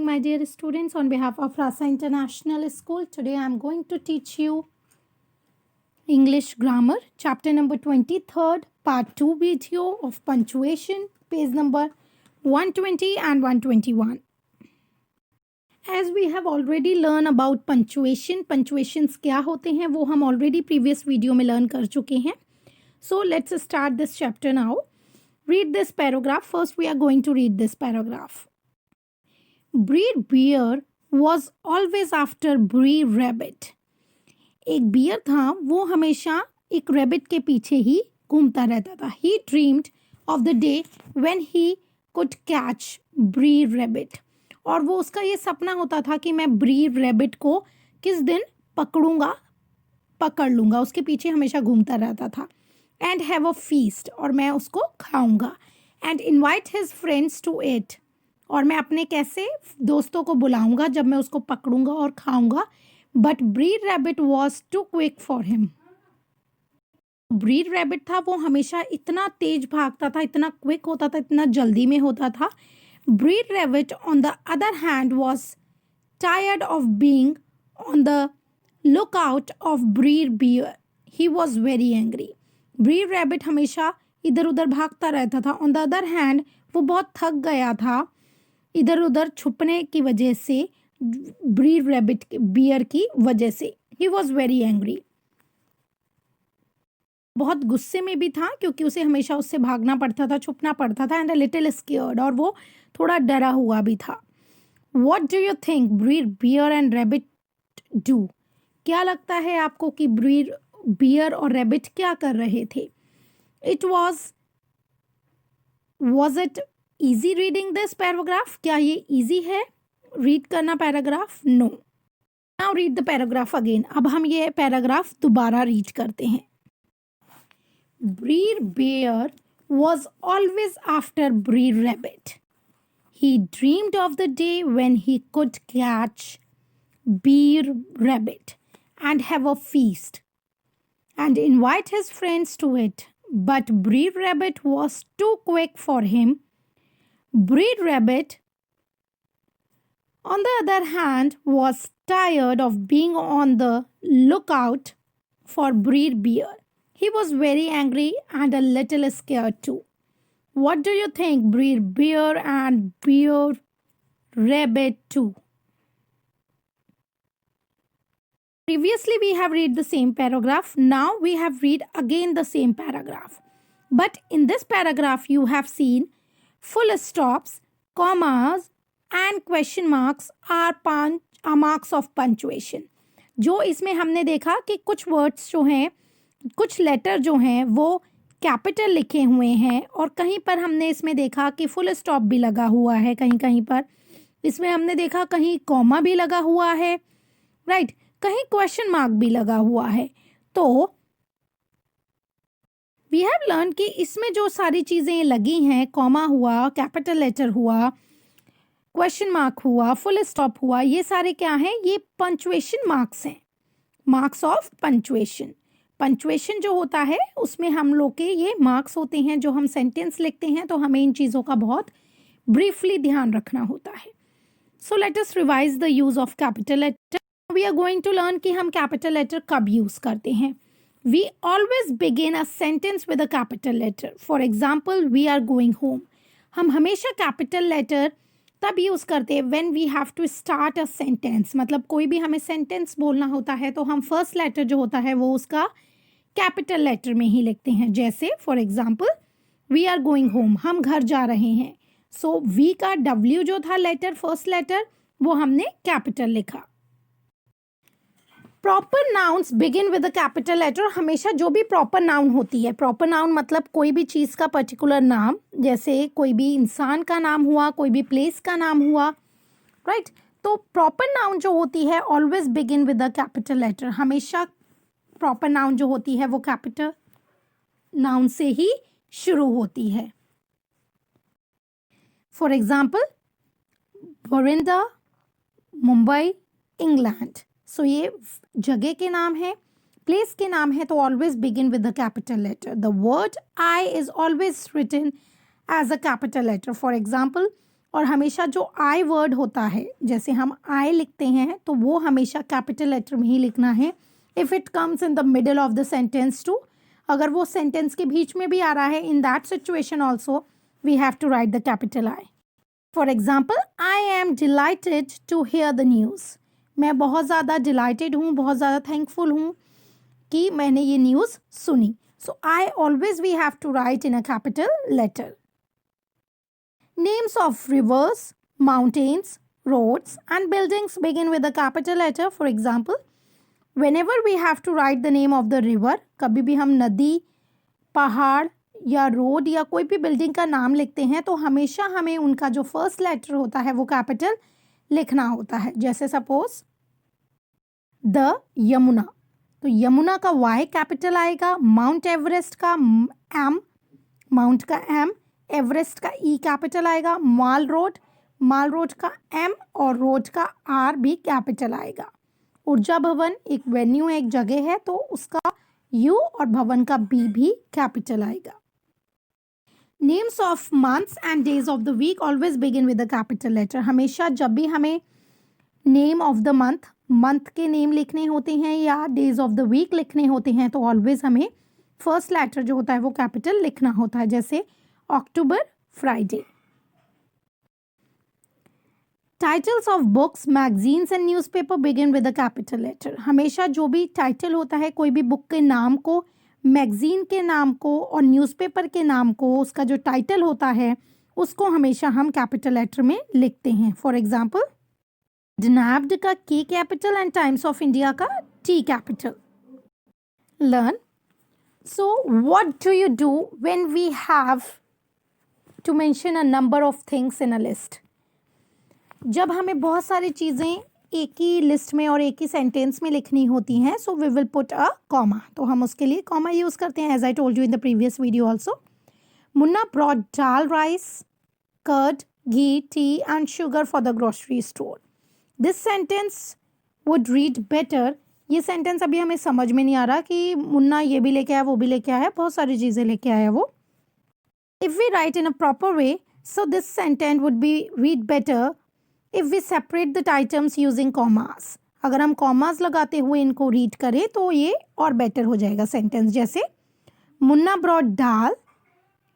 My dear students, on behalf of Rasa International School, today I am going to teach you English Grammar, chapter number 23rd, part 2 video of punctuation, page number 120 and 121. As we have already learned about punctuation, punctuations क्या होते हैं वो हम already previous video में learn कर चुके हैं. So let's start this chapter now. Read this paragraph. First we are going to read this paragraph. Breed bear was always after Bree rabbit. एक बियर था, वो हमेशा एक रैबिट के पीछे ही घूमता रहता था. He dreamed of the day when he could catch Bree rabbit. और वो उसका ये सपना होता था कि मैं ब्री रैबिट को किस दिन पकड़ लूँगा. उसके पीछे हमेशा घूमता रहता था. एंड हैव अ फीस्ट, और मैं उसको खाऊंगा. And invite his friends to eat, और मैं अपने कैसे दोस्तों को बुलाऊंगा जब मैं उसको पकड़ूंगा और खाऊंगा. But Brer Rabbit was too quick for him. Brer Rabbit था, वो हमेशा इतना तेज भागता था, इतना क्विक होता था, इतना जल्दी में होता था. Brer Rabbit on the other hand was tired of being on the look out of Brer Bear. He was very angry. Brer Rabbit हमेशा इधर उधर भागता रहता था. ऑन द अदर हैंड वो बहुत थक गया था इधर उधर छुपने की वजह से, ब्रीड रैबिट बियर की वजह से. ही वॉज वेरी एंग्री. बहुत गुस्से में भी था क्योंकि उसे हमेशा उससे भागना पड़ता था, छुपना पड़ता था. एंड अ लिटिल स्केयर्ड, और वो थोड़ा डरा हुआ भी था. What do you think Brer Bear and Rabbit do? क्या लगता है आपको कि ब्रीड बियर और रैबिट क्या कर रहे थे? It was it easy reading this paragraph? क्या ये ईजी है रीड करना paragraph? No. Now read the paragraph again. अब हम ये पैराग्राफ दोबारा रीड करते हैं. Breed bear was always after Breed rabbit. He dreamed of the day when he could catch Breed rabbit and have a feast and invite his friends to it. But Breed rabbit was too quick for him. Breed rabbit, on the other hand, was tired of being on the lookout for Breed bear. He was very angry and a little scared too. What do you think Breed bear and Bear rabbit do? Previously we have read the same paragraph. Now we have read again the same paragraph. But in this paragraph you have seen full stops, commas and question marks are marks of punctuation. जो इसमें हमने देखा कि कुछ words जो हैं, कुछ letter जो हैं वो कैपिटल लिखे हुए हैं, और कहीं पर हमने इसमें देखा कि फुल स्टॉप भी लगा हुआ है. कहीं कहीं पर इसमें हमने देखा कहीं कॉमा भी लगा हुआ है, राइट, कहीं क्वेश्चन मार्क भी लगा हुआ है. तो वी हैव लर्न कि इसमें जो सारी चीज़ें लगी हैं, कॉमा हुआ, कैपिटल लेटर हुआ, क्वेश्चन मार्क हुआ, फुल स्टॉप हुआ, ये सारे क्या हैं? ये पंचुएशन मार्क्स हैं, मार्क्स ऑफ पंचुएशन. पंचुएशन जो होता है उसमें हम लोग के ये मार्क्स होते हैं. जो हम सेंटेंस लिखते हैं तो हमें इन चीज़ों का बहुत ब्रीफली ध्यान रखना होता है. So let us revise the use of capital letter. We are going to learn कि हम कैपिटल लेटर कब यूज़ करते हैं. We always begin a sentence with a capital letter. For example, we are going home. हम हमेशा capital letter तब use करते हैं when we have to start a sentence. मतलब कोई भी हमें सेंटेंस बोलना होता है तो हम फर्स्ट लेटर जो होता है वो उसका कैपिटल लेटर में ही लिखते हैं. जैसे for example, we are going home, हम घर जा रहे हैं. सो वी का डब्ल्यू जो था लेटर, फर्स्ट लेटर, वो हमने कैपिटल लिखा. Proper nouns begin with the capital letter. हमेशा जो भी प्रॉपर नाउन होती है, प्रॉपर नाउन मतलब कोई भी चीज़ का पर्टिकुलर नाम, जैसे कोई भी इंसान का नाम हुआ, कोई भी प्लेस का नाम हुआ, राइट. तो प्रॉपर नाउन जो होती है always begin with the capital letter. हमेशा प्रॉपर नाउन जो होती है वो कैपिटल नाउन से ही शुरू होती है. फॉर एग्जाम्पल, बोरिंदा, मुंबई, इंग्लैंड. सो ये जगह के नाम है, प्लेस के नाम है, तो always begin with the capital letter. The word I is always written as a capital letter. For example, और हमेशा जो आई वर्ड होता है, जैसे हम आई लिखते हैं तो वो हमेशा कैपिटल लेटर में ही लिखना है. If it comes in the middle of the sentence too, अगर वो सेंटेंस के बीच में भी आ रहा है, in that situation also we have to write the capital I. For example, I am delighted to hear the news. मैं बहुत ज़्यादा डिलाइटेड हूँ, बहुत ज़्यादा थैंकफुल हूँ कि मैंने ये न्यूज़ सुनी. So I always we have to write in a capital letter. Names of rivers, mountains, roads and buildings begin with a capital letter. For example, whenever we have to write the name of the river, कभी भी हम नदी, पहाड़ या road या कोई भी building का नाम लिखते हैं तो हमेशा हमें उनका जो फर्स्ट लेटर होता है वो कैपिटल लिखना होता है. जैसे सपोज द यमुना, तो यमुना का वाई कैपिटल आएगा, माउंट एवरेस्ट का एम, माउंट का एम, एवरेस्ट का ई कैपिटल आएगा, माल रोड का एम और रोड का आर भी कैपिटल आएगा. ऊर्जा भवन एक वेन्यू है, एक जगह है, तो उसका यू और भवन का बी भी कैपिटल आएगा. Names of months and days of the week always begin with the capital letter. हमेशा जब भी हमें नेम ऑफ द मंथ के नेम लिखने होते हैं या डेज ऑफ द वीक लिखने होते हैं तो ऑलवेज हमें फर्स्ट लेटर जो होता है वो कैपिटल लिखना होता है. जैसे October, Friday. Titles of books, magazines and newspaper begin with a capital letter. हमेशा जो भी टाइटल होता है कोई भी बुक के नाम को, मैगजीन के नाम को और न्यूज़पेपर के नाम को, उसका जो टाइटल होता है उसको हमेशा हम कैपिटल लेटर में लिखते हैं. फॉर एग्जाम्पल, डनाब्ड का के capital and Times of India का T capital. Learn. So what do you do when we have to mention a number of things in a list? जब हमें बहुत सारी चीज़ें एक ही लिस्ट में और एक ही सेंटेंस में लिखनी होती हैं, so we will put a comma. तो हम उसके लिए कॉमा यूज़ करते हैं. As I told you in the previous video also, Munna brought dal, rice, curd, ghee, tea and sugar for the grocery store. This sentence would read better. ये sentence अभी हमें समझ में नहीं आ रहा कि मुन्ना ये भी लेके आया, वो भी लेके आया, बहुत सारी चीज़ें लेके आया वो. If we write in a proper way, so this sentence would be read better if we separate the items using commas. अगर हम commas लगाते हुए इनको रीड करें तो ये और बेटर हो जाएगा सेंटेंस. जैसे Munna brought dal,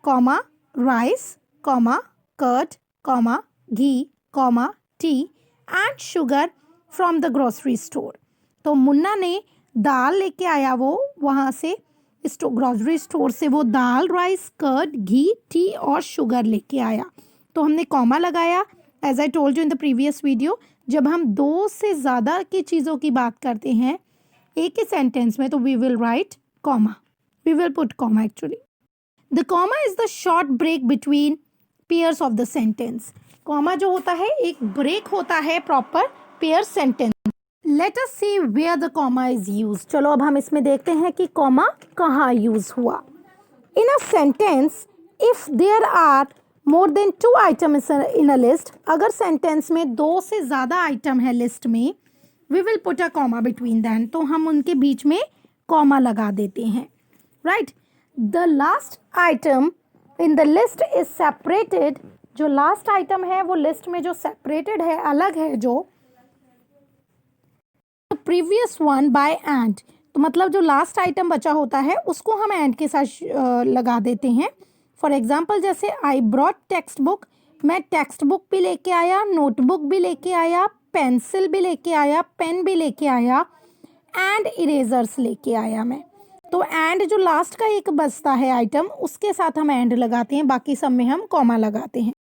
comma, rice, comma, curd, comma, ghee, comma, tea and sugar from the grocery store. तो मुन्ना ने दाल लेके आया, वो वहाँ से ग्रोसरी स्टोर से वो दाल, राइस, कर्ड, घी, टी और शुगर लेके आया. तो हमने कॉमा लगाया. As I told you in the previous video, जब हम दो से ज़्यादा की चीज़ों की बात करते हैं एक ही सेंटेंस में तो we will write comma, we will put comma actually. The comma is the short break between pairs of the sentence. Comma जो होता है एक ब्रेक होता है proper pair sentence. Let us see where the comma is used. चलो अब हम इसमें देखते हैं कि कॉमा कहाँ यूज हुआ. In a sentence, if there are more than 2 items in a list, अगर सेंटेंस में 2 से ज़्यादा आइटम है लिस्ट में, we will put a comma between them. तो हम उनके बीच में कॉमा लगा देते हैं. Right? The last item in the list is separated. जो लास्ट आइटम है वो लिस्ट में जो सेपरेटेड है, अलग है, जो प्रीवियस वन बाय एंड. तो मतलब जो लास्ट आइटम बचा होता है उसको हम एंड के साथ लगा देते हैं. फॉर एग्जाम्पल, जैसे आई ब्रॉट टेक्स्ट बुक, मैं टेक्स्ट बुक भी लेके आया, नोटबुक भी लेके आया, पेंसिल भी लेके आया, पेन भी लेके आया एंड इरेजर्स लेके आया मैं. तो एंड जो लास्ट का एक बचता है आइटम उसके साथ हम एंड लगाते हैं, बाकी सब में हम कॉमा लगाते हैं.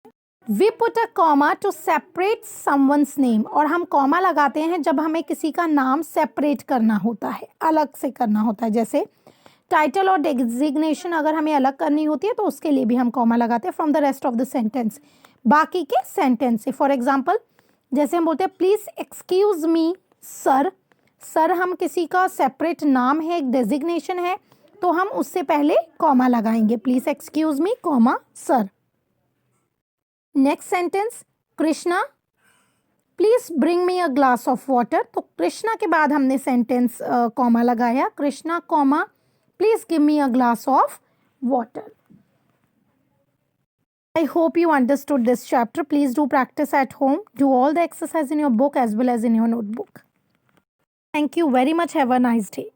We put a comma to separate someone's name. और हम कॉमा लगाते हैं जब हमें किसी का नाम सेपरेट करना होता है, अलग से करना होता है. जैसे टाइटल और डेजिग्नेशन अगर हमें अलग करनी होती है तो उसके लिए भी हम कॉमा लगाते हैं from the rest of the sentence, बाकी के सेंटेंस से. फॉर एग्जाम्पल, जैसे हम बोलते हैं please excuse me sir. Sir हम किसी का सेपरेट नाम है, एक डेजिग्नेशन है, तो हम उससे पहले कॉमा लगाएंगे. Please excuse me, comma, sir. Next sentence, Krishna please bring me a glass of water. तो कृष्णा के बाद हमने सेंटेंस कॉमा लगाया, Krishna comma please give me a glass of water. I hope you understood this chapter. Please do practice at home. Do all the exercise in your book as well as in your notebook. Thank you very much. Have a nice day.